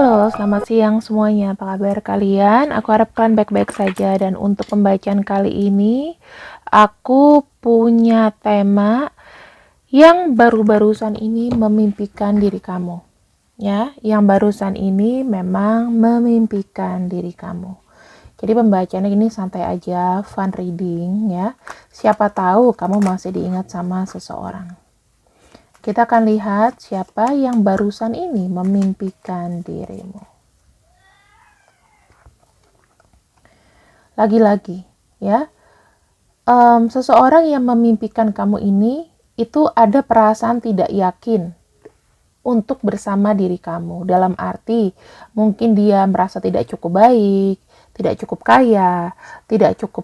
Halo, selamat siang semuanya. Apa kabar kalian? Aku harap kalian baik-baik saja. Dan untuk pembacaan kali ini, aku punya tema yang baru-barusan ini memimpikan diri kamu. Ya, yang barusan ini memang memimpikan diri kamu. Jadi pembacaannya ini santai aja, fun reading ya. Siapa tahu kamu masih diingat sama seseorang. Kita akan lihat siapa yang barusan ini memimpikan dirimu. Lagi-lagi, ya, seseorang yang memimpikan kamu ini itu ada perasaan tidak yakin untuk bersama diri kamu. Dalam arti, mungkin dia merasa tidak cukup baik, tidak cukup kaya, tidak cukup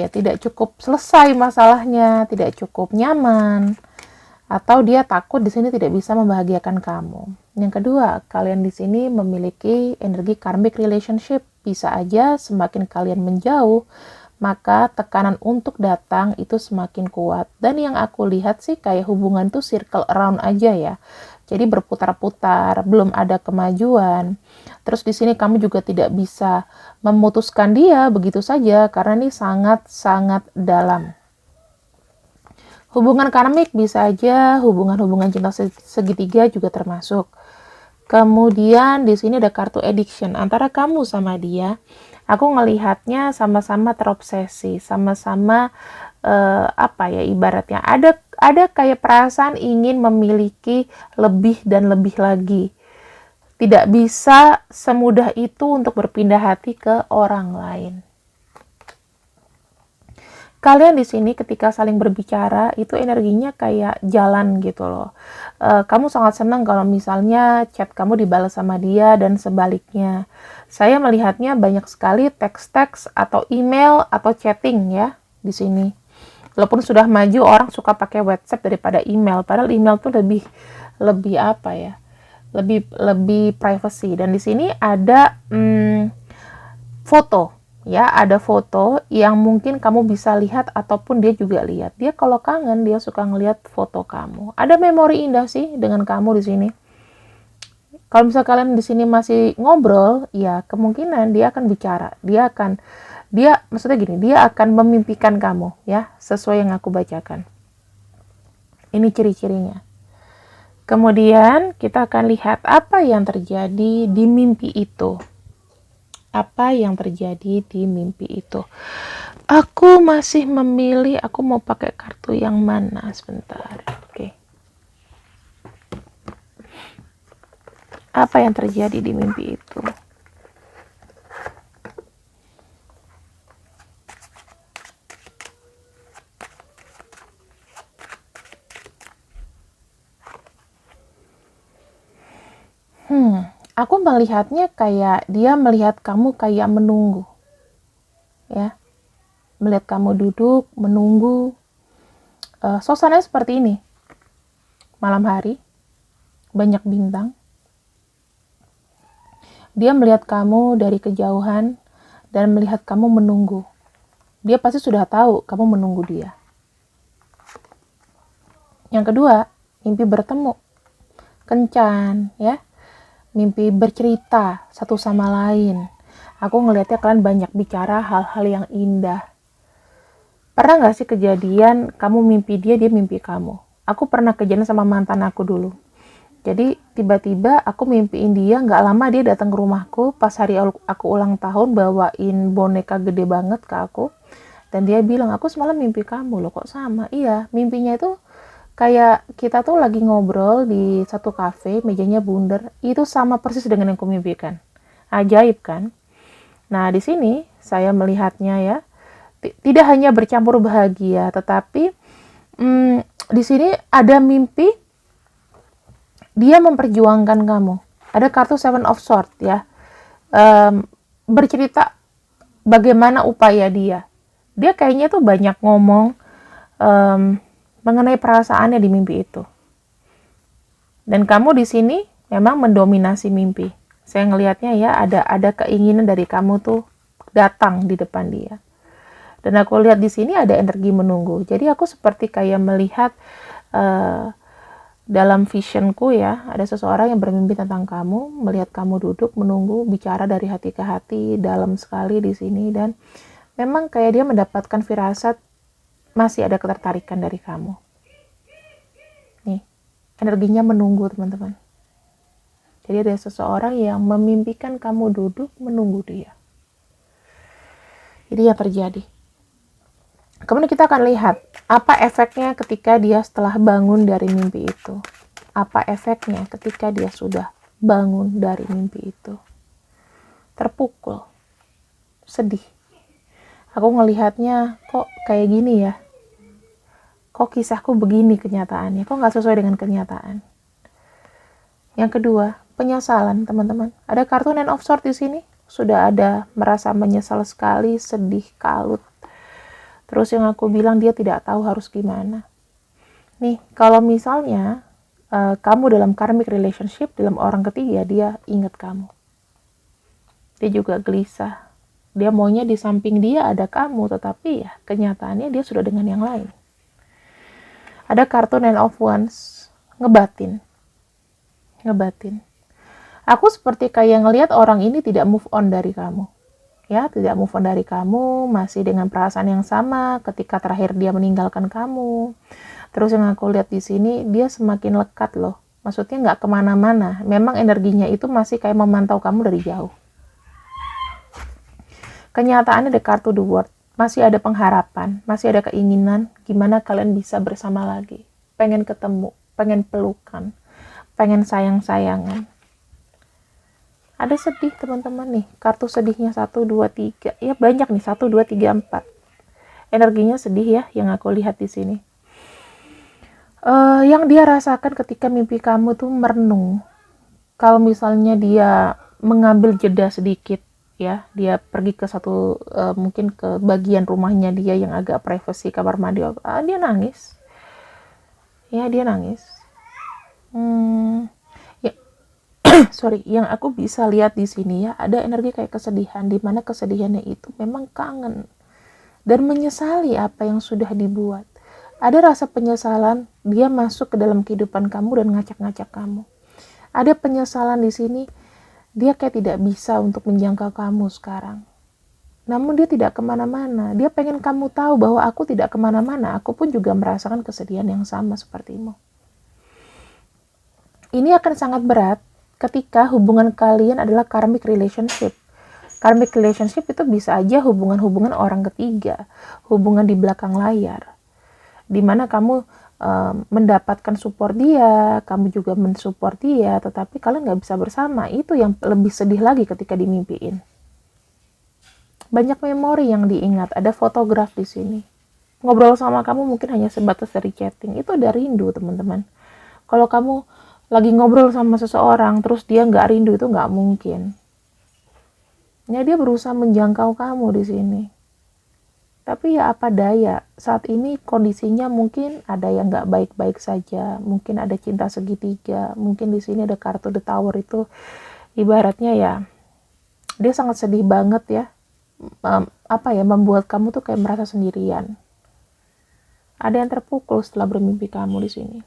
tidak cukup selesai masalahnya, tidak cukup nyaman, atau dia takut di sini tidak bisa membahagiakan kamu. Yang kedua, kalian di sini memiliki energi karmic relationship. Bisa aja semakin kalian menjauh, maka tekanan untuk datang itu semakin kuat. Dan yang aku lihat sih kayak hubungan tuh circle around aja ya. Jadi berputar-putar, belum ada kemajuan. Terus di sini kamu juga tidak bisa memutuskan dia begitu saja karena ini sangat-sangat dalam. Hubungan karmik bisa aja, hubungan-hubungan cinta segitiga juga termasuk. Kemudian di sini ada kartu addiction antara kamu sama dia. Aku ngelihatnya sama-sama terobsesi, sama-sama ibaratnya ada kayak perasaan ingin memiliki lebih dan lebih lagi. Tidak bisa semudah itu untuk berpindah hati ke orang lain. Kalian di sini ketika saling berbicara itu energinya kayak jalan gitu loh. Kamu sangat senang kalau misalnya chat kamu dibalas sama dia dan sebaliknya. Saya melihatnya banyak sekali teks-teks atau email atau chatting ya di sini. Walaupun sudah maju orang suka pakai WhatsApp daripada email, padahal email tuh lebih lebih privacy. Dan di sini ada foto. Ya, ada foto yang mungkin kamu bisa lihat ataupun dia juga lihat. Dia kalau kangen, dia suka ngelihat foto kamu. Ada memori indah sih dengan kamu di sini. Kalau misalnya kalian di sini masih ngobrol, ya kemungkinan dia akan bicara. Maksudnya gini, dia akan memimpikan kamu, ya, sesuai yang aku bacakan. Ini ciri-cirinya. Kemudian kita akan lihat apa yang terjadi di mimpi itu. Apa yang terjadi di mimpi itu. Aku masih memilih, aku mau pakai kartu yang mana sebentar. Oke. Apa yang terjadi di mimpi itu? Aku melihatnya kayak dia melihat kamu kayak menunggu. Ya. Melihat kamu duduk, menunggu. Suasananya seperti ini. Malam hari, banyak bintang. Dia melihat kamu dari kejauhan dan melihat kamu menunggu. Dia pasti sudah tahu kamu menunggu dia. Yang kedua, mimpi bertemu. Kencan, ya. Mimpi bercerita satu sama lain. Aku ngelihatnya kalian banyak bicara hal-hal yang indah. Pernah gak sih kejadian kamu mimpi dia, dia mimpi kamu? Aku pernah kejadian sama mantan aku dulu. Jadi tiba-tiba aku mimpiin dia, gak lama dia datang ke rumahku pas hari aku ulang tahun bawain boneka gede banget ke aku. Dan dia bilang, aku semalam mimpi kamu loh, kok sama? Iya, mimpinya itu kayak kita tuh lagi ngobrol di satu kafe, mejanya bundar, itu sama persis dengan yang kumimpikan. Ajaib kan? Nah, di sini saya melihatnya ya, tidak hanya bercampur bahagia, tetapi di sini ada mimpi dia memperjuangkan kamu. Ada kartu Seven of Swords ya, bercerita bagaimana upaya dia. Dia kayaknya tuh banyak ngomong mengenai perasaannya di mimpi itu. Dan kamu di sini memang mendominasi mimpi. Saya ngelihatnya ya ada keinginan dari kamu tuh datang di depan dia. Dan aku lihat di sini ada energi menunggu. Jadi aku seperti kayak melihat dalam visionku ya, ada seseorang yang bermimpi tentang kamu, melihat kamu duduk menunggu, bicara dari hati ke hati, dalam sekali di sini, dan memang kayak dia mendapatkan firasat masih ada ketertarikan dari kamu. Nih, energinya menunggu teman-teman. Jadi ada seseorang yang memimpikan kamu duduk menunggu dia. Jadi yang terjadi. Kemudian kita akan lihat apa efeknya ketika dia setelah bangun dari mimpi itu. Apa efeknya ketika dia sudah bangun dari mimpi itu. Terpukul. Sedih. Aku ngelihatnya kok kayak gini ya. Kok kisahku begini kenyataannya. Kok gak sesuai dengan kenyataan. Yang kedua, penyesalan teman-teman. Ada kartu Nine of Swords di sini. Sudah ada merasa menyesal sekali, sedih, kalut. Terus yang aku bilang dia tidak tahu harus gimana. Nih, kalau misalnya kamu dalam karmic relationship, dalam orang ketiga, dia ingat kamu. Dia juga gelisah. Dia maunya di samping dia ada kamu, tetapi ya kenyataannya dia sudah dengan yang lain. Ada kartu Nine of Wands, ngebatin. Aku seperti kayak ngelihat orang ini tidak move on dari kamu. Ya, tidak move on dari kamu, masih dengan perasaan yang sama ketika terakhir dia meninggalkan kamu. Terus yang aku lihat di sini, dia semakin lekat loh. Maksudnya nggak kemana-mana. Memang energinya itu masih kayak memantau kamu dari jauh. Kenyataannya ada kartu The World. Masih ada pengharapan, masih ada keinginan gimana kalian bisa bersama lagi. Pengen ketemu, pengen pelukan, pengen sayang-sayangan. Ada sedih teman-teman nih, kartu sedihnya 1, 2, 3, ya banyak nih, 1, 2, 3, 4. Energinya sedih ya, yang aku lihat di sini. Yang dia rasakan ketika mimpi kamu tuh merenung. Kalau misalnya dia mengambil jeda sedikit, ya, dia pergi ke satu, mungkin ke bagian rumahnya dia yang agak privacy, kamar mandi, dia nangis. Ya, dia nangis. Sorry, yang aku bisa lihat di sini ya, ada energi kayak kesedihan, di mana kesedihannya itu memang kangen dan menyesali apa yang sudah dibuat. Ada rasa penyesalan, dia masuk ke dalam kehidupan kamu dan ngacak-ngacak kamu. Ada penyesalan di sini, dia kayak tidak bisa untuk menjangkau kamu sekarang. Namun dia tidak kemana-mana, dia pengen kamu tahu bahwa aku tidak kemana-mana, aku pun juga merasakan kesedihan yang sama sepertimu. Ini akan sangat berat ketika hubungan kalian adalah karmic relationship. Karmic relationship itu bisa aja hubungan-hubungan orang ketiga, hubungan di belakang layar, di mana kamu mendapatkan support dia, kamu juga mensupport dia, tetapi kalian nggak bisa bersama. Itu yang lebih sedih lagi ketika dimimpiin. Banyak memori yang diingat, ada fotograf di sini. Ngobrol sama kamu mungkin hanya sebatas dari chatting, itu ada rindu teman-teman. Kalau kamu lagi ngobrol sama seseorang, terus dia nggak rindu, itu nggak mungkin. Ya, dia berusaha menjangkau kamu di sini. Tapi ya apa daya, saat ini kondisinya mungkin ada yang nggak baik-baik saja, mungkin ada cinta segitiga, mungkin di sini ada kartu The Tower itu, ibaratnya ya, dia sangat sedih banget ya, membuat kamu tuh kayak merasa sendirian. Ada yang terpukul setelah bermimpi kamu di sini.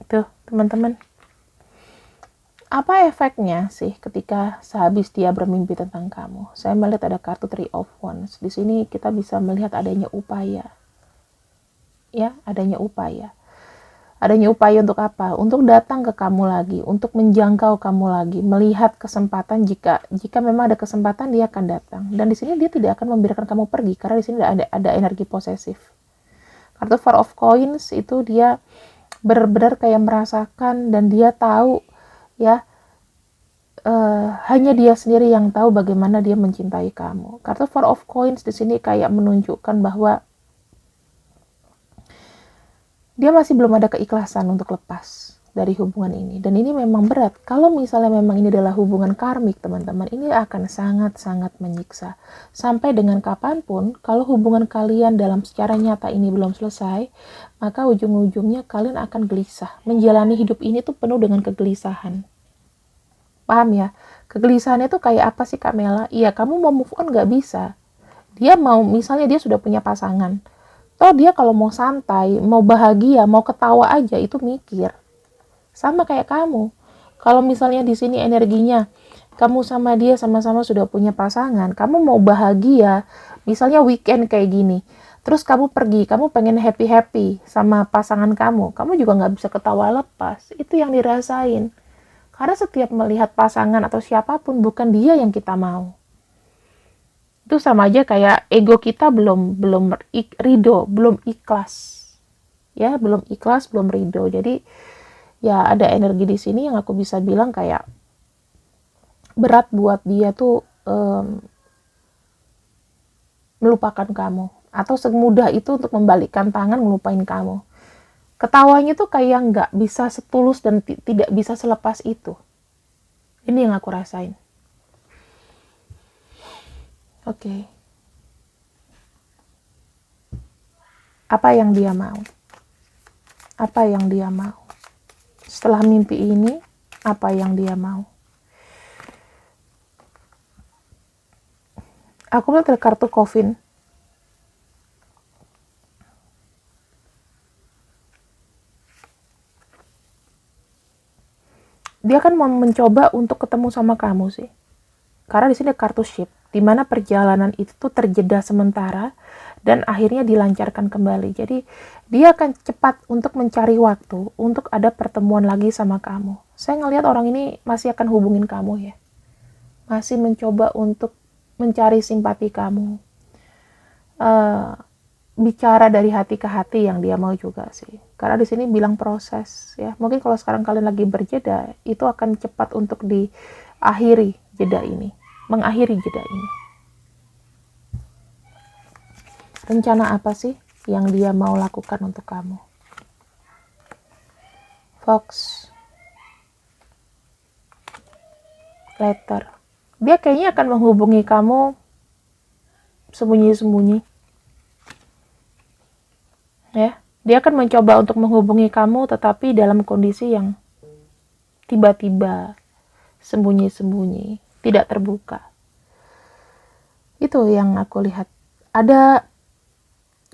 Tuh teman-teman, apa efeknya sih ketika sehabis dia bermimpi tentang kamu? Saya melihat ada kartu Three of Wands. Di sini kita bisa melihat adanya upaya. Ya, adanya upaya. Adanya upaya untuk apa? Untuk datang ke kamu lagi, untuk menjangkau kamu lagi, melihat kesempatan, jika memang ada kesempatan dia akan datang. Dan di sini dia tidak akan membiarkan kamu pergi karena di sini ada energi posesif. Kartu Four of Coins itu dia benar-benar kayak merasakan dan dia tahu ya, hanya dia sendiri yang tahu bagaimana dia mencintai kamu. Kartu Four of Coins di sini kayak menunjukkan bahwa dia masih belum ada keikhlasan untuk lepas dari hubungan ini. Dan ini memang berat. Kalau misalnya memang ini adalah hubungan karmik, teman-teman, ini akan sangat-sangat menyiksa. Sampai dengan kapanpun, kalau hubungan kalian dalam secara nyata ini belum selesai, maka ujung-ujungnya kalian akan gelisah. Menjalani hidup ini tuh penuh dengan kegelisahan. Paham ya? Kegelisahan itu kayak apa sih, Kak Mela? Iya, kamu mau move on gak bisa. Dia mau, misalnya dia sudah punya pasangan, toh dia kalau mau santai, mau bahagia, mau ketawa aja itu mikir. Sama kayak kamu. Kalau misalnya di sini energinya kamu sama dia sama-sama sudah punya pasangan, kamu mau bahagia, misalnya weekend kayak gini, terus kamu pergi, kamu pengen happy-happy sama pasangan kamu juga nggak bisa ketawa lepas. Itu yang dirasain. Karena setiap melihat pasangan atau siapapun, bukan dia yang kita mau. Itu sama aja kayak ego kita belum ridho, belum ikhlas. Ya, belum ikhlas, belum ridho. Jadi ya ada energi di sini yang aku bisa bilang kayak berat buat dia tuh melupakan kamu, atau semudah itu untuk membalikkan tangan ngelupain kamu. Ketawanya tuh kayak nggak bisa setulus dan tidak bisa selepas itu. Ini yang aku rasain. Oke. Apa yang dia mau? Apa yang dia mau? Setelah mimpi ini, apa yang dia mau? Aku melihat kartu Coffin. Dia kan mau mencoba untuk ketemu sama kamu sih. Karena di sini kartu ship, di mana perjalanan itu tuh terjeda sementara dan akhirnya dilancarkan kembali. Jadi dia akan cepat untuk mencari waktu untuk ada pertemuan lagi sama kamu. Saya ngelihat orang ini masih akan hubungin kamu ya. Masih mencoba untuk mencari simpati kamu. Bicara dari hati ke hati yang dia mau juga sih. Karena di sini bilang proses ya. Mungkin kalau sekarang kalian lagi berjeda, itu akan cepat untuk diakhiri jeda ini, mengakhiri jeda ini. Rencana apa sih yang dia mau lakukan untuk kamu? Fox, letter. Dia kayaknya akan menghubungi kamu sembunyi-sembunyi. Ya, dia akan mencoba untuk menghubungi kamu tetapi dalam kondisi yang tiba-tiba, sembunyi-sembunyi, tidak terbuka. Itu yang aku lihat. Ada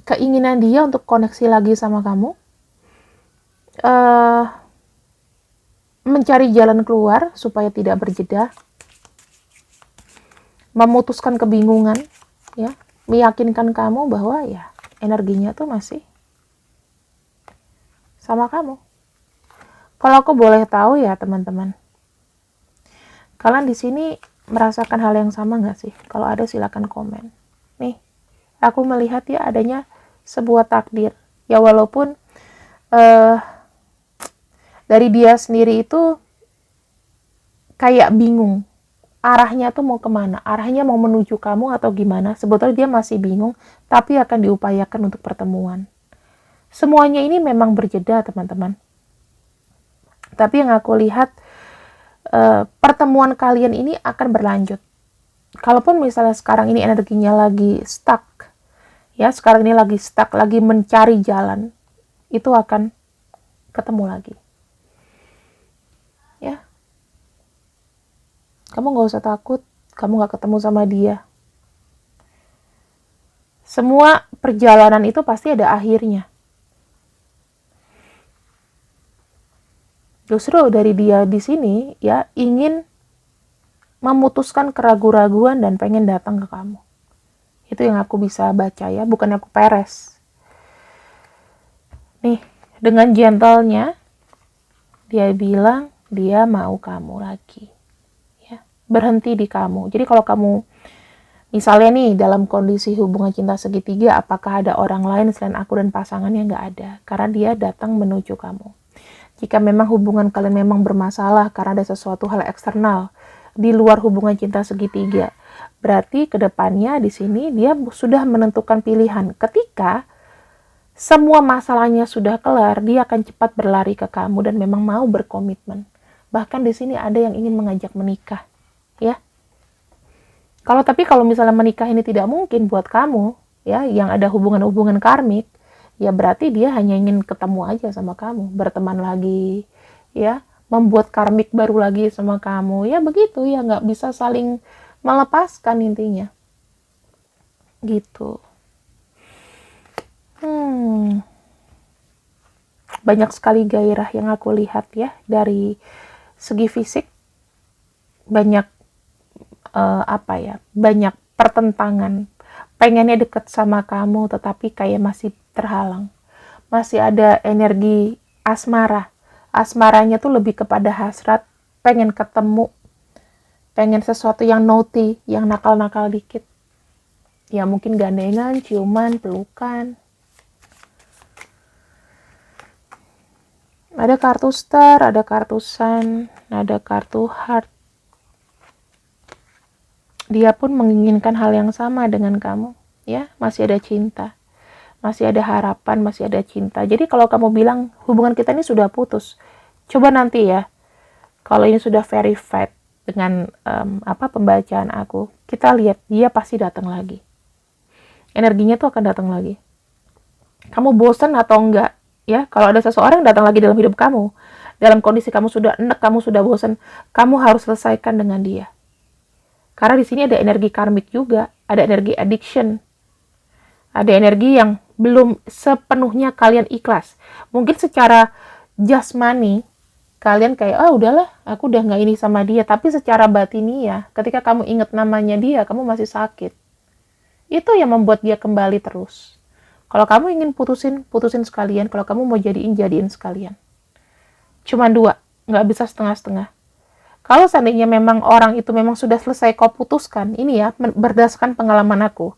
keinginan dia untuk koneksi lagi sama kamu, mencari jalan keluar supaya tidak berjeda, memutuskan kebingungan, ya, meyakinkan kamu bahwa ya energinya tuh masih sama kamu. Kalau aku boleh tahu ya teman-teman, kalian di sini merasakan hal yang sama nggak sih? Kalau ada silakan komen. Nih, aku melihat ya adanya sebuah takdir. Ya walaupun dari dia sendiri itu kayak bingung. Arahnya tuh mau kemana? Arahnya mau menuju kamu atau gimana? Sebetulnya dia masih bingung, tapi akan diupayakan untuk pertemuan. Semuanya ini memang berjeda teman-teman. Tapi yang aku lihat, pertemuan kalian ini akan berlanjut. Kalaupun misalnya sekarang ini energinya lagi stuck, ya sekarang ini lagi stuck, lagi mencari jalan, itu akan ketemu lagi. Ya, kamu gak usah takut, kamu gak ketemu sama dia. Semua perjalanan itu pasti ada akhirnya. Justru dari dia di sini ya ingin memutuskan keraguan-raguan dan pengen datang ke kamu. Itu yang aku bisa baca ya, bukan aku peres. Nih, dengan gentlenya dia bilang dia mau kamu lagi. Ya, berhenti di kamu. Jadi kalau kamu misalnya nih dalam kondisi hubungan cinta segitiga, apakah ada orang lain selain aku dan pasangannya? Nggak ada, karena dia datang menuju kamu. Jika memang hubungan kalian memang bermasalah karena ada sesuatu hal eksternal di luar hubungan cinta segitiga, berarti kedepannya di sini dia sudah menentukan pilihan. Ketika semua masalahnya sudah kelar, dia akan cepat berlari ke kamu dan memang mau berkomitmen. Bahkan di sini ada yang ingin mengajak menikah, ya. Kalau misalnya menikah ini tidak mungkin buat kamu, ya, yang ada hubungan-hubungan karmik, ya berarti dia hanya ingin ketemu aja sama kamu, berteman lagi, ya, membuat karmik baru lagi sama kamu, ya begitu ya, nggak bisa saling melepaskan intinya. gitu. Banyak sekali gairah yang aku lihat ya, dari segi fisik banyak banyak pertentangan. Pengennya deket sama kamu tetapi kayak masih terhalang. Masih ada energi asmara. Asmaranya tuh lebih kepada hasrat, pengen ketemu, pengen sesuatu yang naughty, yang nakal-nakal dikit. Ya mungkin gandengan, ciuman, pelukan. Ada kartu star, ada kartu sun, ada kartu heart. Dia pun menginginkan hal yang sama dengan kamu, ya, masih ada cinta, masih ada harapan, masih ada cinta. Jadi kalau kamu bilang hubungan kita ini sudah putus, coba nanti ya, kalau ini sudah verified dengan pembacaan aku, kita lihat dia pasti datang lagi. Energinya tuh akan datang lagi. Kamu bosan atau enggak? Ya, kalau ada seseorang yang datang lagi dalam hidup kamu, dalam kondisi kamu sudah enek, kamu sudah bosan, kamu harus selesaikan dengan dia. Karena di sini ada energi karmik juga, ada energi addiction, ada energi yang belum sepenuhnya kalian ikhlas. Mungkin secara jasmani kalian kayak, udahlah, aku udah nggak ini sama dia. Tapi secara batiniah, ketika kamu ingat namanya dia, kamu masih sakit. Itu yang membuat dia kembali terus. Kalau kamu ingin putusin sekalian. Kalau kamu mau jadiin sekalian. Cuma dua, nggak bisa setengah-setengah. Kalau seandainya memang orang itu memang sudah selesai kau putuskan, ini ya, berdasarkan pengalaman aku.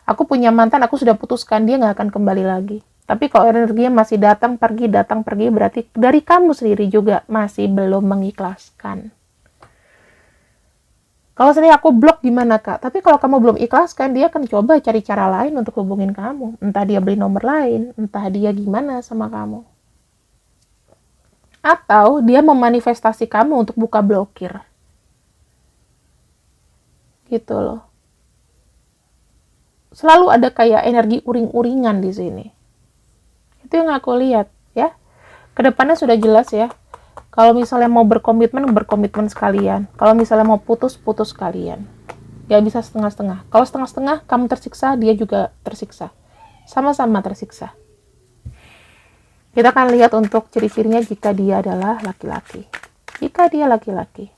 Aku punya mantan, aku sudah putuskan, dia nggak akan kembali lagi. Tapi kalau energinya masih datang pergi, berarti dari kamu sendiri juga masih belum mengikhlaskan. Kalau seandainya aku blok gimana kak? Tapi kalau kamu belum ikhlaskan, dia akan coba cari cara lain untuk hubungin kamu. Entah dia beli nomor lain, entah dia gimana sama kamu. Atau dia memanifestasi kamu untuk buka blokir. Gitu loh. Selalu ada kayak energi uring-uringan di sini. Itu yang aku lihat ya. Kedepannya sudah jelas ya. Kalau misalnya mau berkomitmen sekalian. Kalau misalnya mau putus sekalian. Gak bisa setengah-setengah. Kalau setengah-setengah kamu tersiksa, dia juga tersiksa. Sama-sama tersiksa. Kita akan lihat untuk ciri-cirinya jika dia adalah laki-laki. Jika dia laki-laki.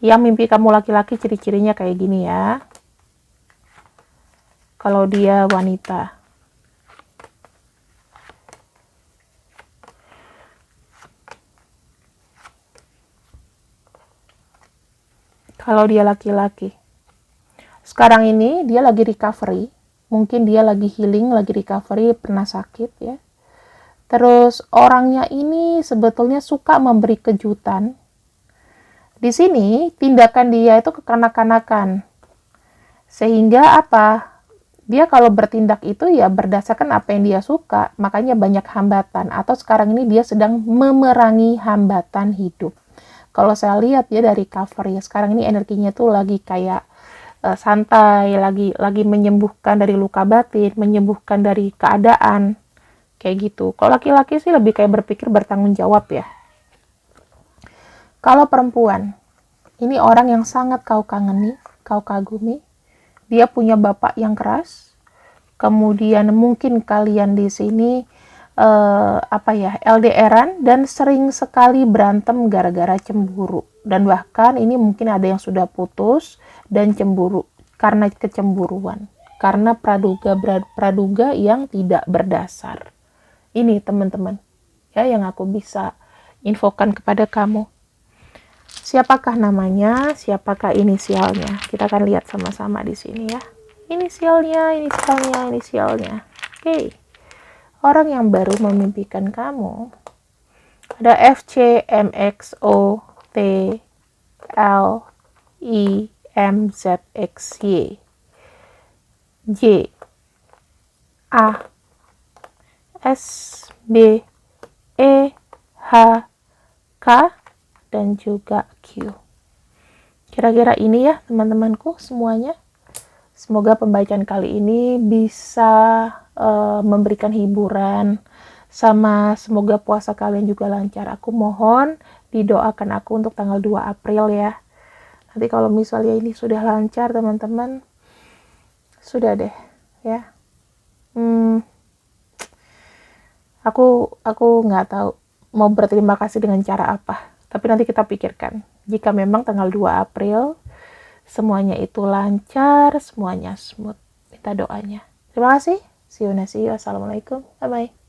Yang mimpi kamu laki-laki ciri-cirinya kayak gini ya. Kalau dia wanita. Kalau dia laki-laki. Sekarang ini dia lagi recovery. Mungkin dia lagi healing, lagi recovery, pernah sakit ya. Terus orangnya ini sebetulnya suka memberi kejutan. Di sini tindakan dia itu kekanak-kanakan. Sehingga apa? Dia kalau bertindak itu ya berdasarkan apa yang dia suka. Makanya banyak hambatan. Atau sekarang ini dia sedang memerangi hambatan hidup. Kalau saya lihat ya dari cover ya, sekarang ini energinya tuh lagi kayak santai, lagi menyembuhkan dari luka batin, menyembuhkan dari keadaan. Kayak gitu. Kalau laki-laki sih lebih kayak berpikir bertanggung jawab ya. Kalau perempuan, ini orang yang sangat kau kagumi. Dia punya bapak yang keras. Kemudian mungkin kalian di sini LDRan dan sering sekali berantem gara-gara cemburu. Dan bahkan ini mungkin ada yang sudah putus dan cemburu karena kecemburuan. Karena praduga yang tidak berdasar. Ini teman-teman ya yang aku bisa infokan kepada kamu. Siapakah namanya? Siapakah inisialnya? Kita akan lihat sama-sama di sini ya. Inisialnya. Oke. Orang yang baru memimpikan kamu. Ada FC, MX, O, T, L, I, M, Z, X, Y, J, A, S, B, E, H, K, dan juga Q. Kira-kira ini ya teman-temanku semuanya. Semoga pembacaan kali ini bisa memberikan hiburan. Sama semoga puasa kalian juga lancar. Aku mohon didoakan aku untuk tanggal 2 April ya. Nanti kalau misalnya ini sudah lancar teman-teman, Sudah deh, ya. Aku nggak tahu mau berterima kasih dengan cara apa. Tapi nanti kita pikirkan. Jika memang tanggal 2 April semuanya itu lancar, semuanya smooth. Minta doanya. Terima kasih. See you next. Assalamualaikum. Bye-bye.